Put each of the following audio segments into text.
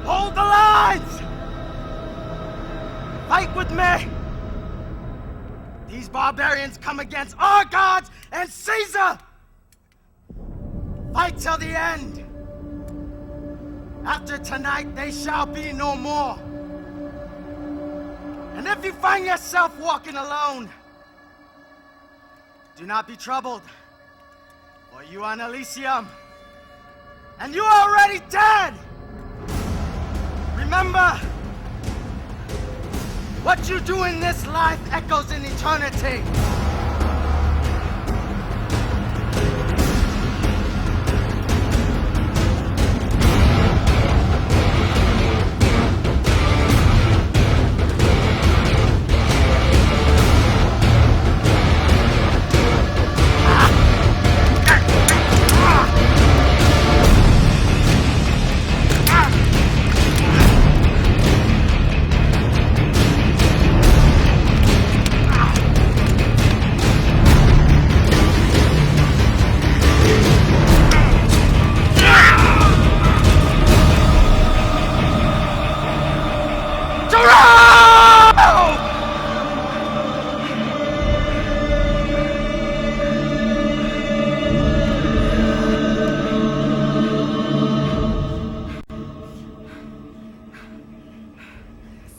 Hold the lines! Fight with me! These barbarians come against our gods and Caesar! Fight till the end! After tonight, they shall be no more. And if you find yourself walking alone, do not be troubled, for you are in Elysium, and you are already dead! Remember, what you do in this life echoes in eternity.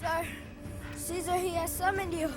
Sir, Caesar, he has summoned you.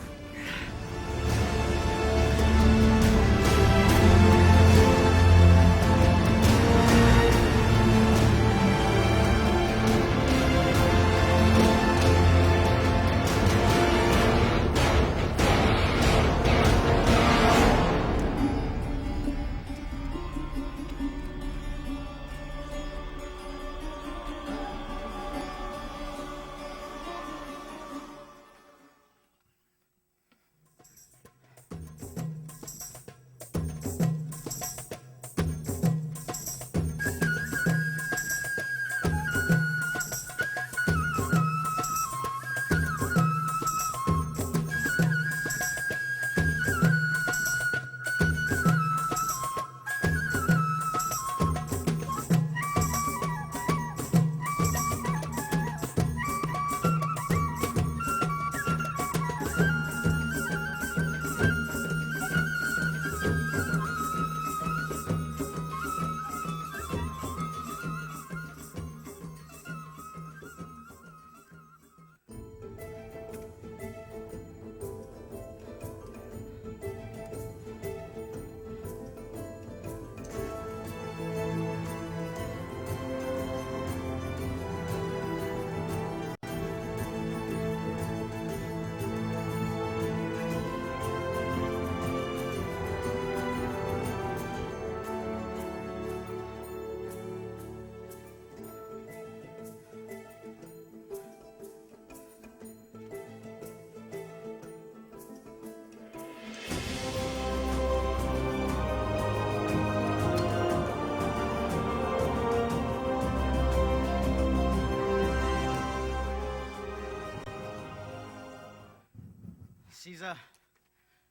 Caesar,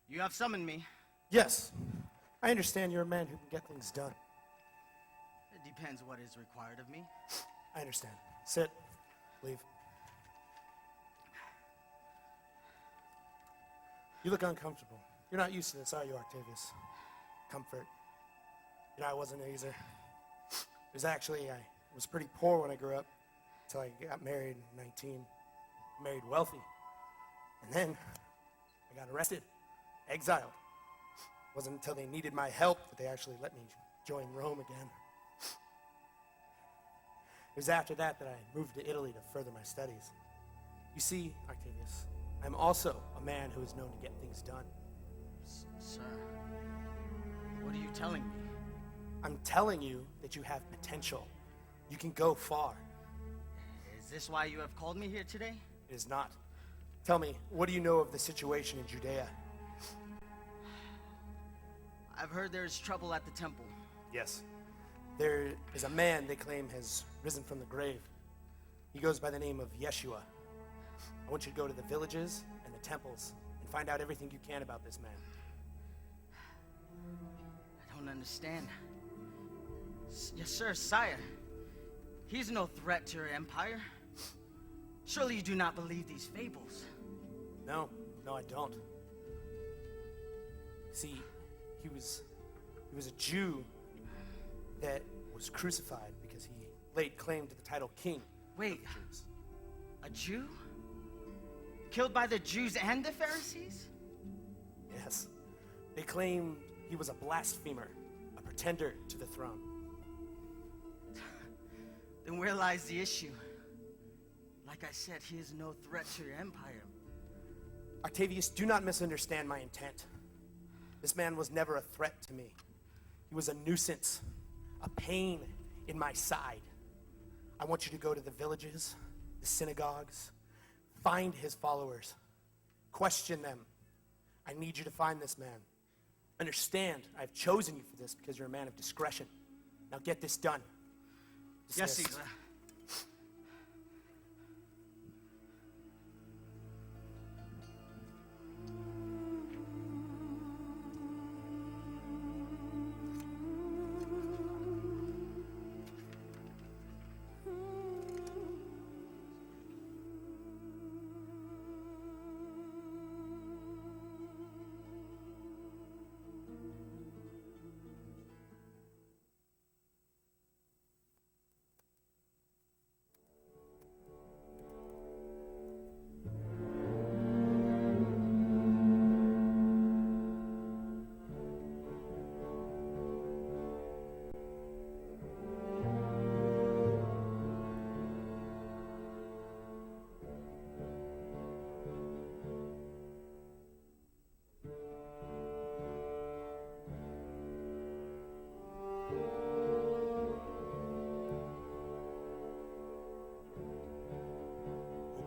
you have summoned me. Yes. I understand you're a man who can get things done. It depends what is required of me. I understand. Sit. Leave. You look uncomfortable. You're not used to this, are you, Octavius? Comfort. You know, I wasn't either. It was actually, I was pretty poor when I grew up, until I got married at 19. Married wealthy. And then I got arrested, exiled. It wasn't until they needed my help that they actually let me join Rome again. It was after that that I moved to Italy to further my studies. You see, Octavius, I'm also a man who is known to get things done. Sir, what are you telling me? I'm telling you that you have potential. You can go far. Is this why you have called me here today? It is not. Tell me, what do you know of the situation in Judea? I've heard there is trouble at the temple. Yes. There is a man they claim has risen from the grave. He goes by the name of Yeshua. I want you to go to the villages and the temples and find out everything you can about this man. I don't understand. Yes, sir, sire. He's no threat to your empire. Surely you do not believe these fables. No, I don't. See, he was a Jew that was crucified because he laid claim to the title king. Wait, of the Jews. A Jew? Killed by the Jews and the Pharisees? Yes. They claimed he was a blasphemer, a pretender to the throne. Then where lies the issue? Like I said, he is no threat to your empire. Octavius, do not misunderstand my intent. This man was never a threat to me. He was a nuisance, a pain in my side. I want you to go to the villages, the synagogues, find his followers, question them. I need you to find this man. Understand, I've chosen you for this because you're a man of discretion. Now get this done. Yes, Dismissed. Caesar.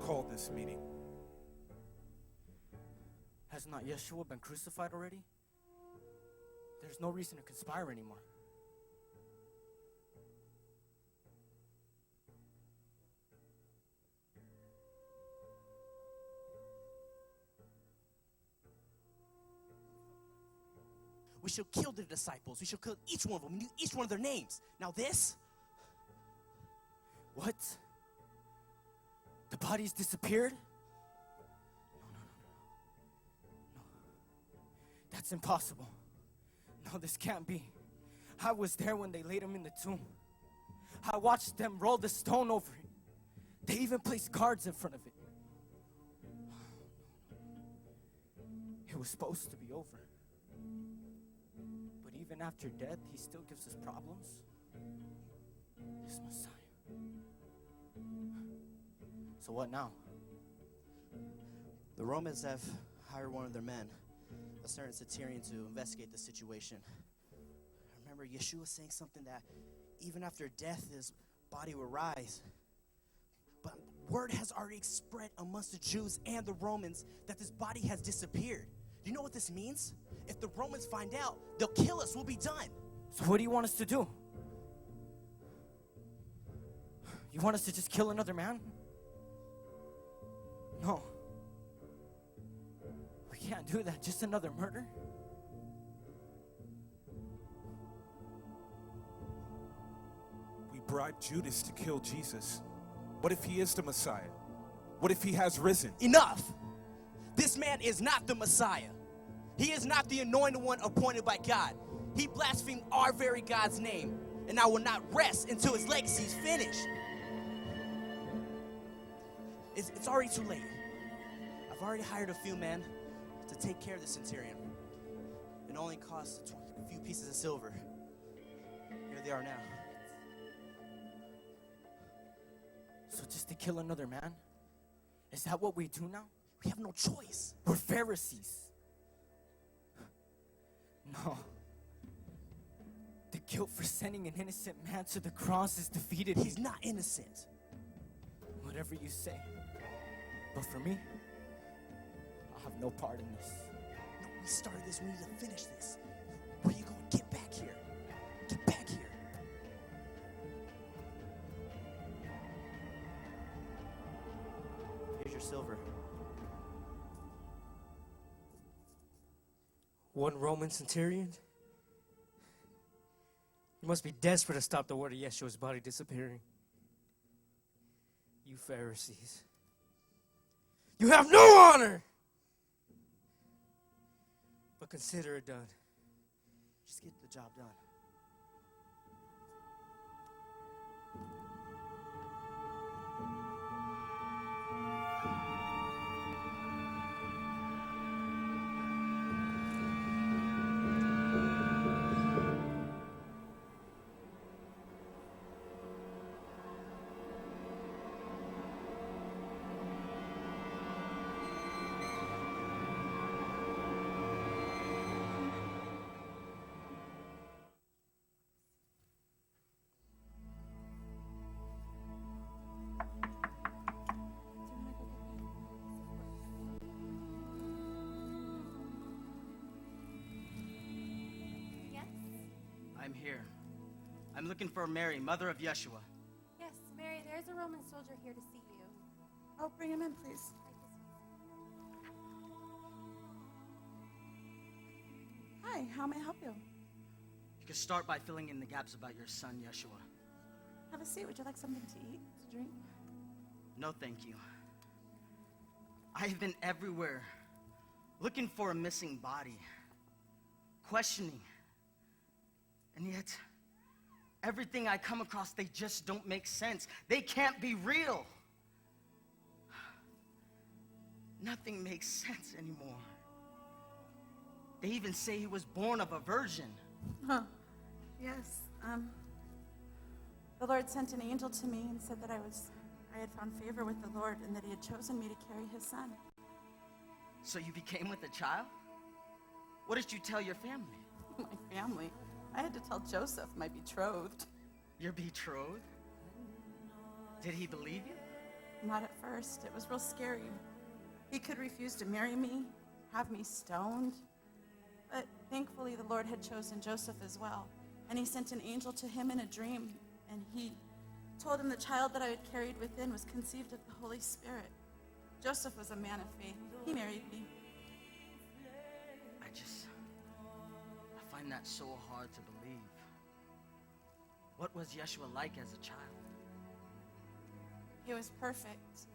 Called this meeting. Has not Yeshua been crucified already? There's no reason to conspire anymore. We shall kill the disciples. We shall kill each one of them. We knew each one of their names. Now this? What? The bodies disappeared? No. That's impossible. No, this can't be. I was there when they laid him in the tomb. I watched them roll the stone over it. They even placed guards in front of it. It was supposed to be over. But even after death, he still gives us problems. This Messiah. So what now? The Romans have hired one of their men, a certain centurion, to investigate the situation. I remember Yeshua saying something that even after death, his body will rise. But word has already spread amongst the Jews and the Romans that this body has disappeared. Do you know what this means? If the Romans find out, they'll kill us. We'll be done. So what do you want us to do? You want us to just kill another man? No. We can't do that. Just another murder? We bribed Judas to kill Jesus. What if he is the Messiah? What if he has risen? Enough! This man is not the Messiah. He is not the anointed one appointed by God. He blasphemed our very God's name, and I will not rest until his legacy is finished. It's already too late. I've already hired a few men to take care of the centurion. It only costs a few pieces of silver. Here they are now. So just to kill another man? Is that what we do now? We have no choice. We're Pharisees. No. The guilt for sending an innocent man to the cross is defeated. He's not innocent. Whatever you say. But for me, I have no part in this. No, we started this. We need to finish this. Where you going? Get back here. Get back here. Here's your silver. One Roman centurion? You must be desperate to stop the word of Yeshua's body disappearing. You Pharisees. You have no honor! But consider it done. Just get the job done. I'm here. I'm looking for Mary, mother of Yeshua. Yes, Mary, there's a Roman soldier here to see you. Oh, bring him in, please. Hi, how may I help you? You can start by filling in the gaps about your son, Yeshua. Have a seat. Would you like something to eat, to drink? No, thank you. I have been everywhere, looking for a missing body, questioning. And yet, everything I come across, they just don't make sense. They can't be real. Nothing makes sense anymore. They even say he was born of a virgin. Huh. Yes. The Lord sent an angel to me and said that I had found favor with the Lord and that he had chosen me to carry his son. So you became with a child? What did you tell your family? My family? I had to tell Joseph, my betrothed. Your betrothed? Did he believe you? Not at first. It was real scary. He could refuse to marry me, have me stoned. But thankfully, the Lord had chosen Joseph as well. And he sent an angel to him in a dream. And he told him the child that I had carried within was conceived of the Holy Spirit. Joseph was a man of faith. He married me. I find that so hard to believe. What was Yeshua like as a child? He was perfect.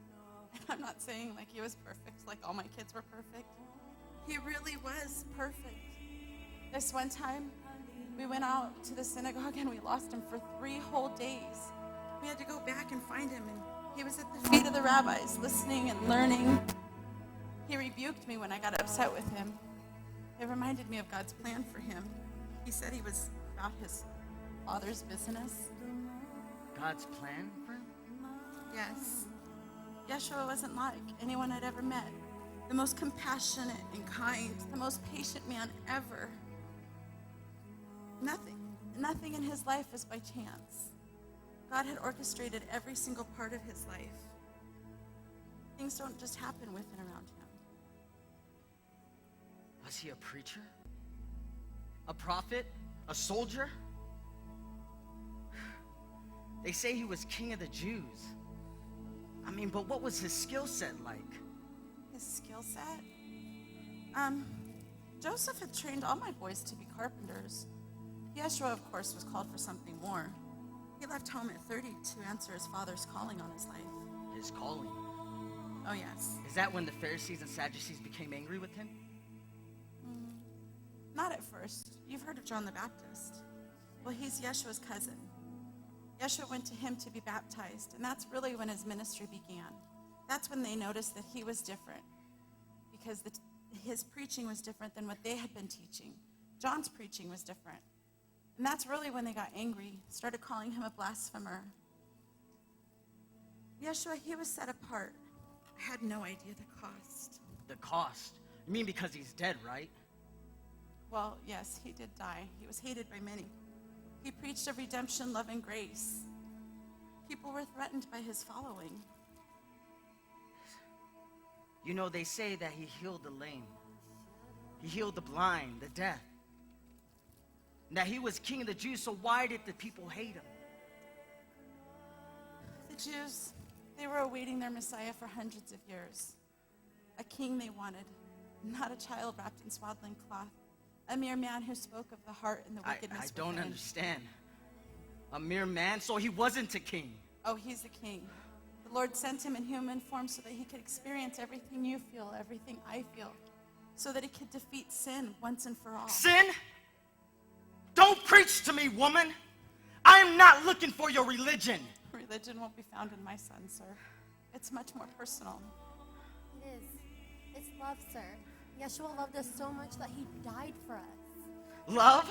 And I'm not saying like he was perfect, like all my kids were perfect. He really was perfect. This one time, we went out to the synagogue and we lost him for 3 whole days. We had to go back and find him, and he was at the feet of the rabbis, listening and learning. He rebuked me when I got upset with him. It reminded me of God's plan for him. He said he was about his father's business. God's plan for him? Yes. Yeshua wasn't like anyone I'd ever met. The most compassionate and kind, the most patient man ever. Nothing in his life is by chance. God had orchestrated every single part of his life. Things don't just happen with and around him. Was he a preacher? A prophet? A soldier? They say he was king of the Jews. I mean, but what was his skill set like? His skill set? Joseph had trained all my boys to be carpenters. Yeshua, of course, was called for something more. He left home at 30 to answer his father's calling on his life. His calling? Oh, yes. Is that when the Pharisees and Sadducees became angry with him? Not at first. You've heard of John the Baptist. Well, he's Yeshua's cousin. Yeshua went to him to be baptized, and that's really when his ministry began. That's when they noticed that he was different, because his preaching was different than what they had been teaching. John's preaching was different. And that's really when they got angry, started calling him a blasphemer. Yeshua, he was set apart. I had no idea the cost. The cost? You mean because he's dead, right? Well, yes, he did die. He was hated by many. He preached of redemption, love, and grace. People were threatened by his following. You know, they say that he healed the lame. He healed the blind, the deaf. And that he was king of the Jews, so why did the people hate him? The Jews, they were awaiting their Messiah for hundreds of years. A king they wanted, not a child wrapped in swaddling cloth. A mere man who spoke of the heart and the wickedness I don't within. understand. A mere man? So he wasn't a king. Oh, he's the king. The Lord sent him in human form so that he could experience everything you feel, everything I feel, so that he could defeat sin once and for all. Sin? Don't preach to me, woman. I am not looking for your religion. Religion won't be found in my son, sir. It's much more personal. It is. It's love, sir. Yeshua loved us so much that he died for us. Love?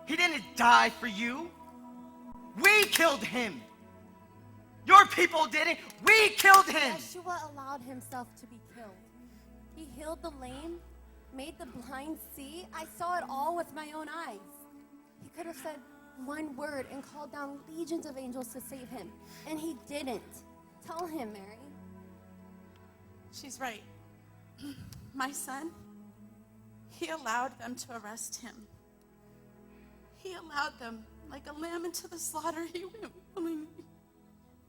He didn't die for you. We killed him. Your people didn't. We killed him. Yeshua allowed himself to be killed. He healed the lame, made the blind see. I saw it all with my own eyes. He could have said one word and called down legions of angels to save him, and he didn't. Tell him, Mary. She's right. My son, he allowed them to arrest him. He allowed them, like a lamb into the slaughter, he went willingly.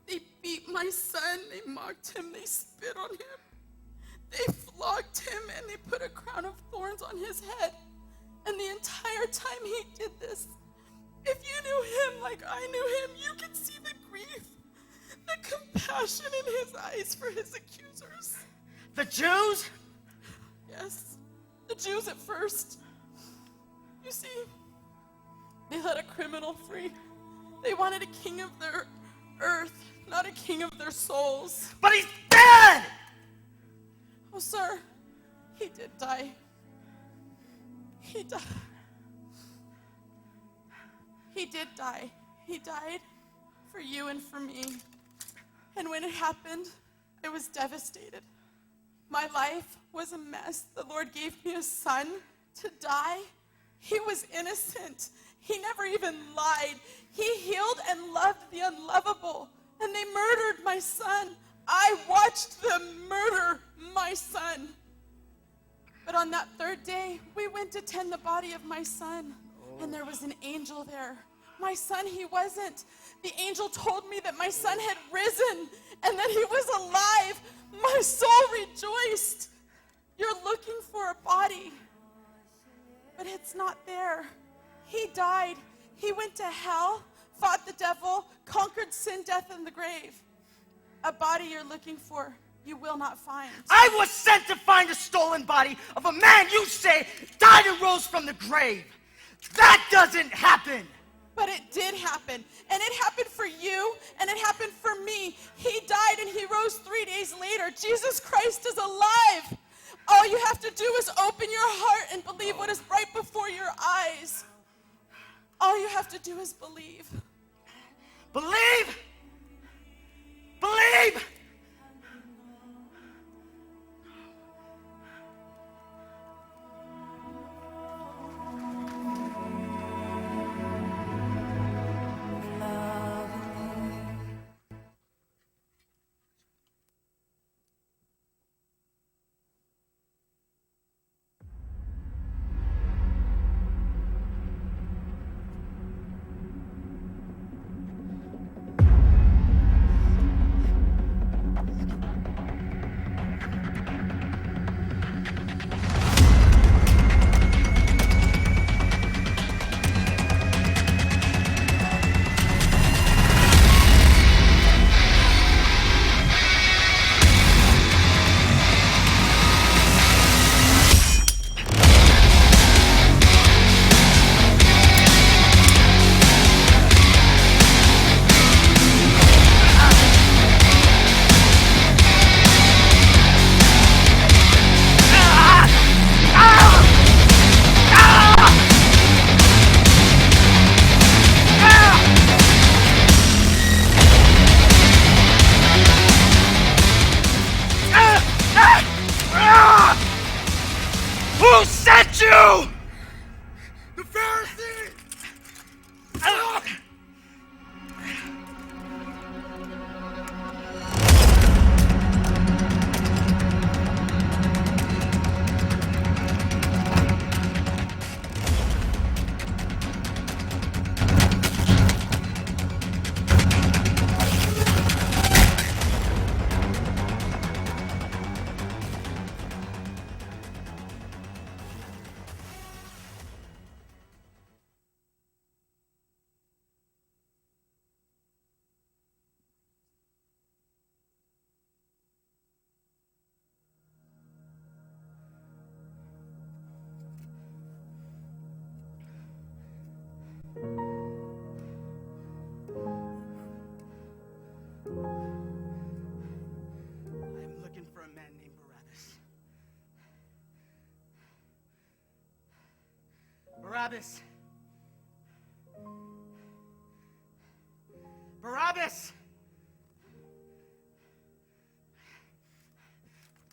They beat my son, they mocked him, they spit on him. They flogged him and they put a crown of thorns on his head. And the entire time he did this, if you knew him like I knew him, you could see the grief, the compassion in his eyes for his accusers. The Jews? Yes, the Jews at first. You see, they let a criminal free. They wanted a king of their earth, not a king of their souls. But he's dead! Oh, sir, he did die. He died. He did die. He died for you and for me. And when it happened, I was devastated. My life was a mess. The Lord gave me a son to die. He was innocent. He never even lied. He healed and loved the unlovable. And they murdered my son. I watched them murder my son. But on that third day, we went to tend the body of my son. And there was an angel there. My son, he wasn't. The angel told me that my son had risen and that he was alive. My soul rejoiced. You're looking for a body, but it's not there. He died. He went to hell, fought the devil, conquered sin, death, and the grave. A body you're looking for, you will not find. I was sent to find the stolen body of a man you say died and rose from the grave. That doesn't happen. But it did happen. And it happened for you, and it happened for me. He died and he rose 3 days later. Jesus Christ is alive. All you have to do is open your heart and believe what is right before your eyes. All you have to do is believe. Believe! Believe! you! The Pharisees! I'm looking for a man named Barabbas. Barabbas!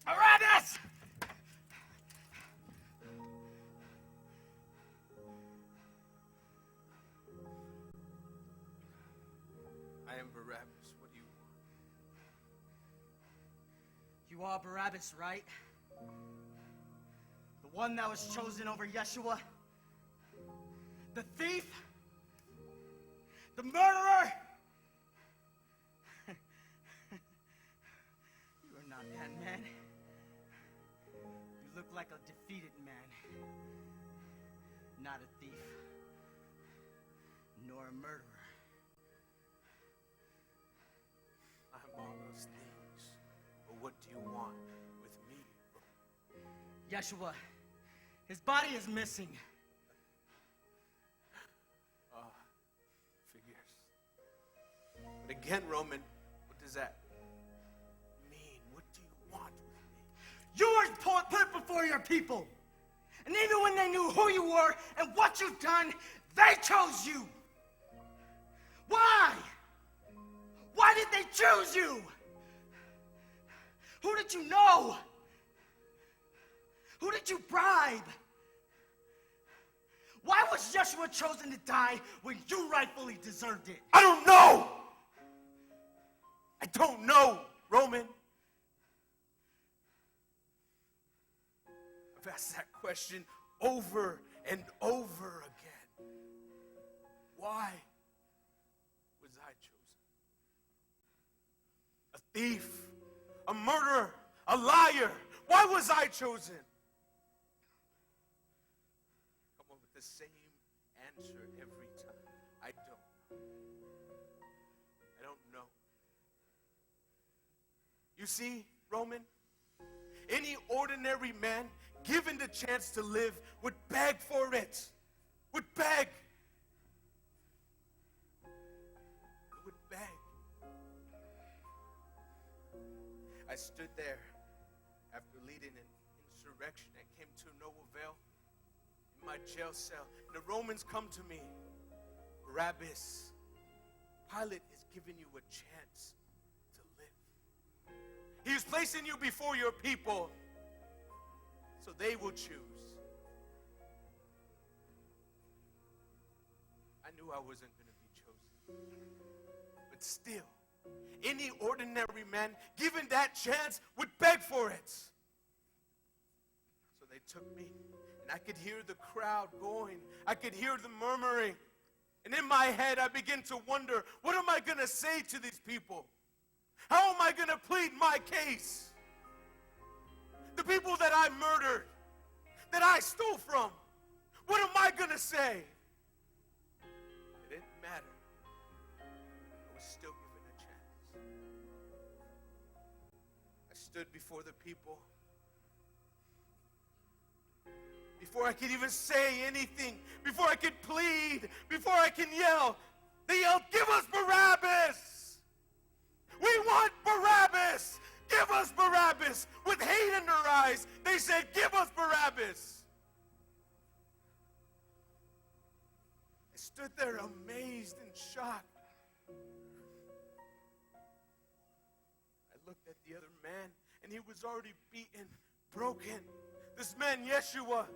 Barabbas! I am Barabbas. What do you want? You are Barabbas, right? The one that was chosen over Yeshua? The thief? The murderer? You are not that man. You look like a defeated man. Not a thief. Nor a murderer. I'm all those things. But what do you want with me, bro? Yeshua, his body is missing. Figures. But again, Roman, what does that mean? What do you want with me? You were put before your people. And even when they knew who you were and what you've done, they chose you. Why? Why did they choose you? Who did you know? Who did you bribe? Why was Yeshua chosen to die when you rightfully deserved it? I don't know! I don't know, Roman. I've asked that question over and over again. Why was I chosen? A thief, a murderer, a liar. Why was I chosen? Come up with the same answer every time. I don't know. You see, Roman, any ordinary man given the chance to live would beg for it. Would beg. Would beg. I stood there after leading an insurrection that came to no avail in my jail cell. And the Romans come to me. Barabbas, Pilate has given you a chance to live. He is placing you before your people so they will choose. I knew I wasn't going to be chosen. But still, any ordinary man given that chance would beg for it. So they took me, and I could hear the crowd going. I could hear the murmuring. And in my head, I began to wonder, what am I going to say to these people? How am I going to plead my case? The people that I murdered, that I stole from, what am I going to say? It didn't matter. I was still given a chance. I stood before the people. Before I could even say anything, before I could plead, before I can yell, they yelled, "Give us Barabbas! We want Barabbas! Give us Barabbas!" With hate in their eyes, they said, "Give us Barabbas!" I stood there amazed and shocked. I looked at the other man, and he was already beaten, broken. This man, Yeshua,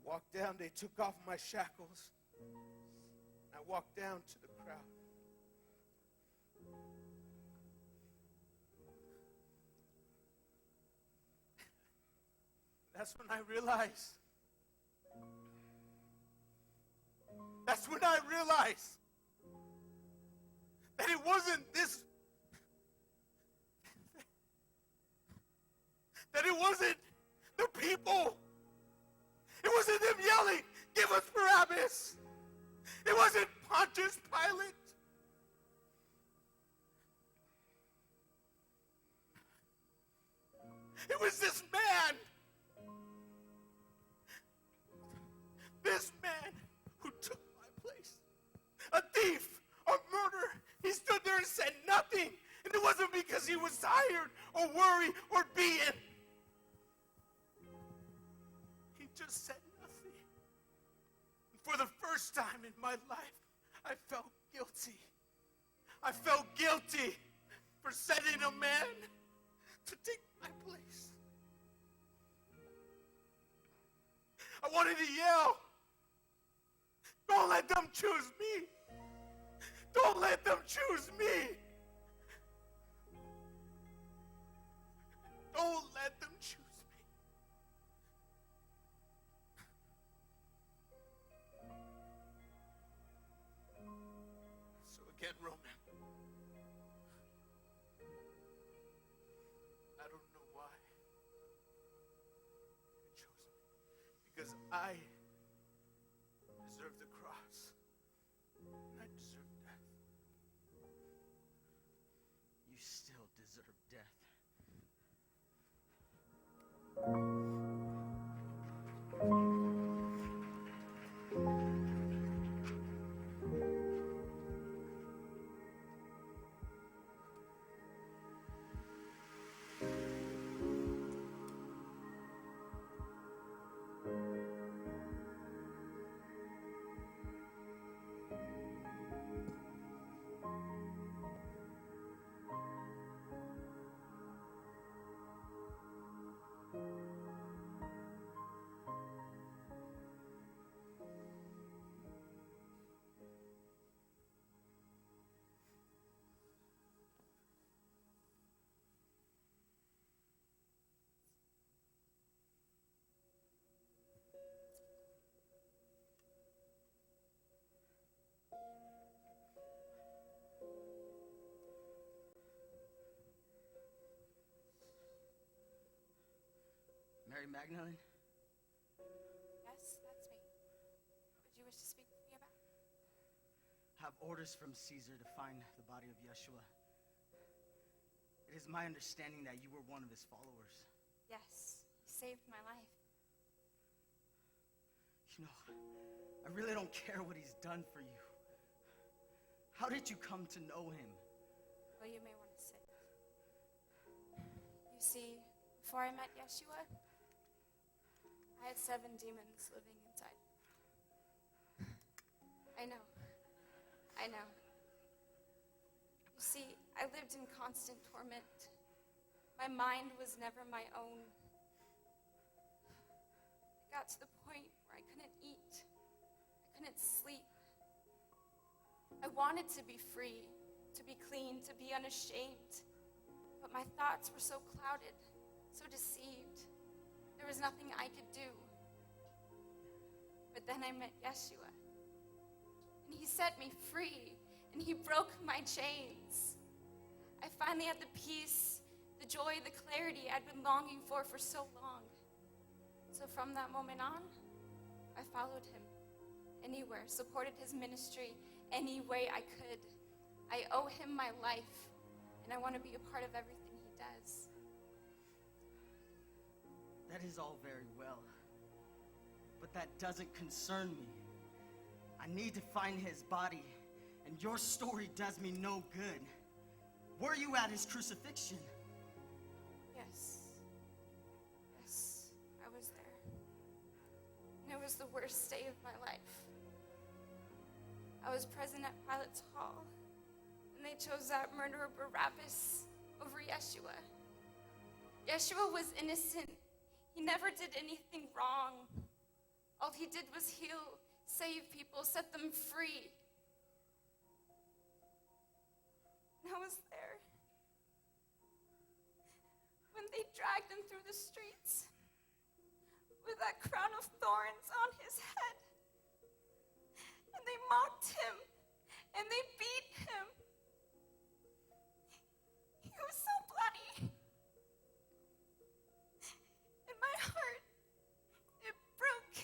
walked down, they took off my shackles. I walked down to the crowd. That's when I realized. That's when I realized that it wasn't this. That it wasn't the people. It wasn't them yelling, "Give us Barabbas." It wasn't Pontius Pilate. It was this man. This man who took my place. A thief, a murderer. He stood there and said nothing. And it wasn't because he was tired or worried or beaten. He just said nothing. And for the first time in my life, I felt guilty. I felt guilty for sending a man to take my place. I wanted to yell, "Don't let them choose me. Don't let them choose me. Don't let them choose me." So again, Roman, I don't know why you chose me. Because I deserve the cross. I deserve death. You still deserve death. Mary Magdalene? Yes, that's me. What would you wish to speak with me about? Have orders from Caesar to find the body of Yeshua. It is my understanding that you were one of his followers. Yes, he saved my life. You know, I really don't care what he's done for you. How did you come to know him? Well, you may want to sit. You see, before I met Yeshua, I had 7 demons living inside. I know. You see, I lived in constant torment. My mind was never my own. I got to the point where I couldn't eat. I couldn't sleep. I wanted to be free, to be clean, to be unashamed. But my thoughts were so clouded, so deceived. There was nothing I could do. But then I met Yeshua. And he set me free. And he broke my chains. I finally had the peace, the joy, the clarity I'd been longing for so long. So from that moment on, I followed him anywhere, supported his ministry any way I could. I owe him my life, and I want to be a part of everything he does. That is all very well, but that doesn't concern me. I need to find his body, and your story does me no good. Were you at his crucifixion? Yes, I was there. And it was the worst day of my life. I was present at Pilate's hall, and they chose that murderer Barabbas over Yeshua. Yeshua was innocent. He never did anything wrong. All he did was heal, save people, set them free. And I was there when they dragged him through the streets with that crown of thorns on his head. And they mocked him, and they beat him. He was so bloody. And my heart, it broke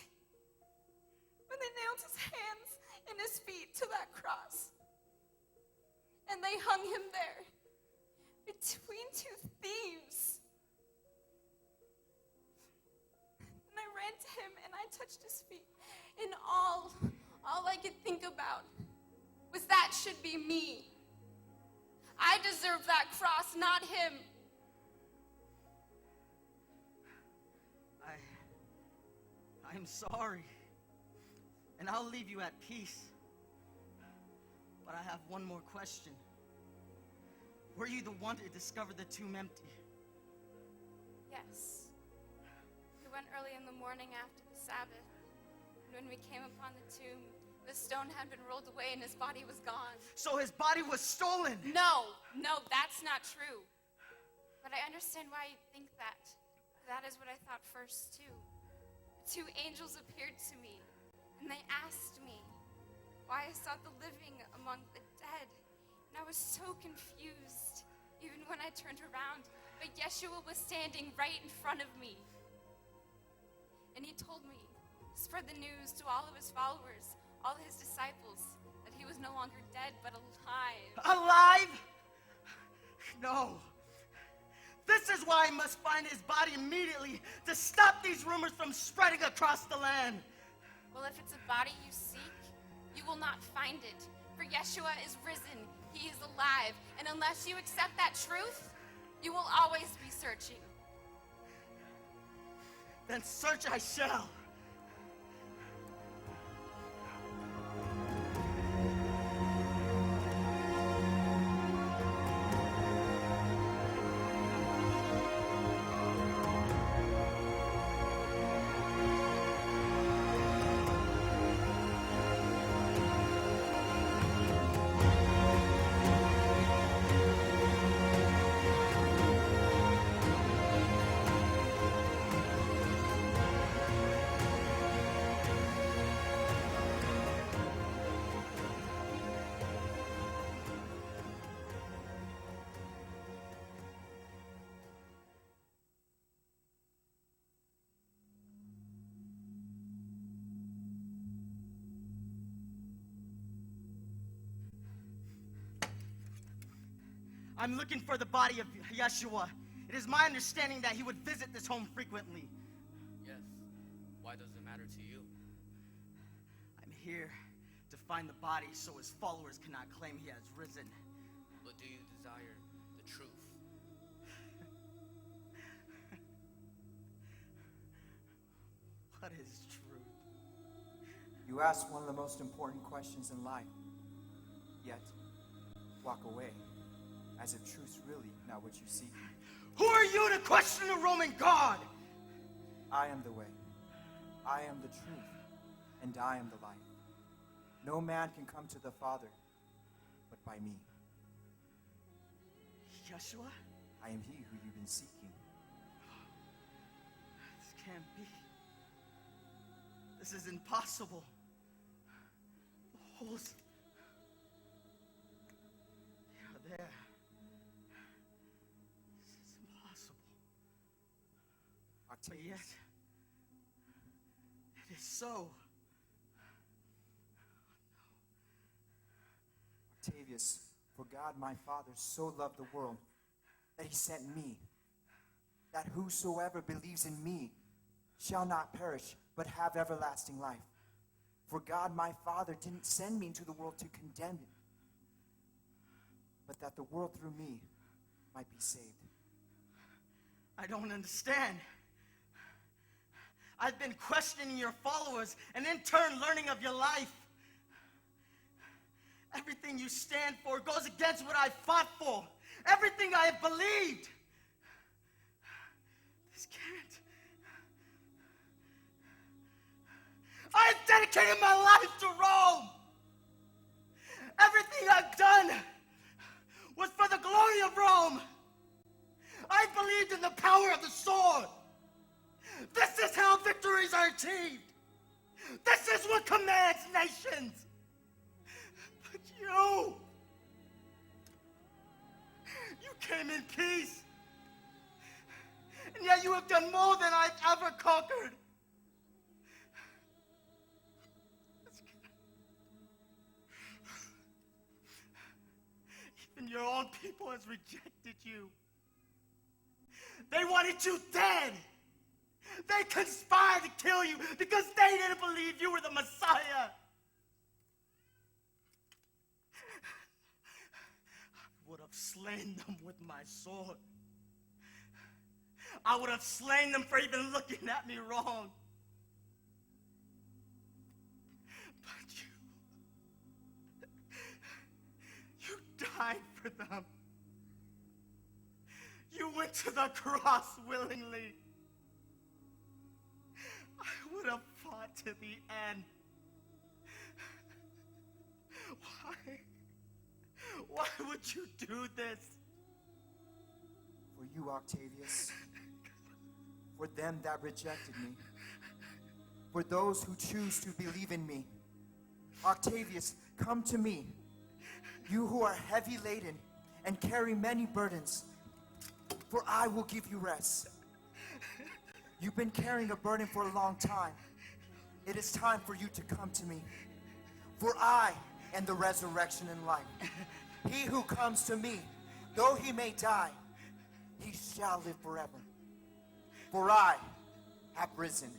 when they nailed his hands and his feet to that cross. And they hung him there between two thieves. And I ran to him and I touched his feet. And all I could think about was that should be me. I deserve that cross, not him. I'm sorry. And I'll leave you at peace. But I have one more question. Were you the one to discover the tomb empty? Yes. We went early in the morning after the Sabbath. And when we came upon the tomb, the stone had been rolled away and his body was gone. So his body was stolen? No, that's not true. But I understand why you think that. That is what I thought first, too. The 2 angels appeared to me, and they asked me why I sought the living among the dead. And I was so confused, even when I turned around. But Yeshua was standing right in front of me. And he told me, spread the news to all of his followers, all his disciples, that he was no longer dead, but alive. Alive? No. This is why I must find his body immediately to stop these rumors from spreading across the land. Well, if it's a body you seek, you will not find it. For Yeshua is risen. He is alive. And unless you accept that truth, you will always be searching. Then search I shall. I'm looking for the body of Yeshua. It is my understanding that he would visit this home frequently. Yes. Why does it matter to you? I'm here to find the body so his followers cannot claim he has risen. But do you desire the truth? What is truth? You ask one of the most important questions in life, yet walk away as if truth's really not what you seek. Who are you to question a Roman god? I am the way, I am the truth, and I am the life. No man can come to the Father but by me. Yeshua? I am he who you've been seeking. This can't be. This is impossible. The holes. They are there. This is impossible. But yet, it is so. Octavius, for God my Father so loved the world that he sent me, that whosoever believes in me shall not perish, but have everlasting life. For God my Father didn't send me into the world to condemn it, but that the world through me might be saved. I don't understand. I've been questioning your followers and in turn learning of your life. Everything you stand for goes against what I fought for. Everything I have believed. This can't. dedicated my life to Rome. Everything I've done was for the glory of Rome. I believed in the power of the sword. This is how victories are achieved. This is what commands nations. But you came in peace. And yet you have done more than I've ever conquered. Even your own people has rejected you. They wanted you dead. They conspired to kill you because they didn't believe you were the Messiah. I would have slain them with my sword. I would have slain them for even looking at me wrong. But you died for them. You went to the cross willingly. I would have fought to the end. Why would you do this? For you, Octavius. For them that rejected me. For those who choose to believe in me. Octavius, come to me. You who are heavy laden and carry many burdens. For I will give you rest. You've been carrying a burden for a long time. It is time for you to come to me. For I am the resurrection and life. He who comes to me, though he may die, he shall live forever. For I have risen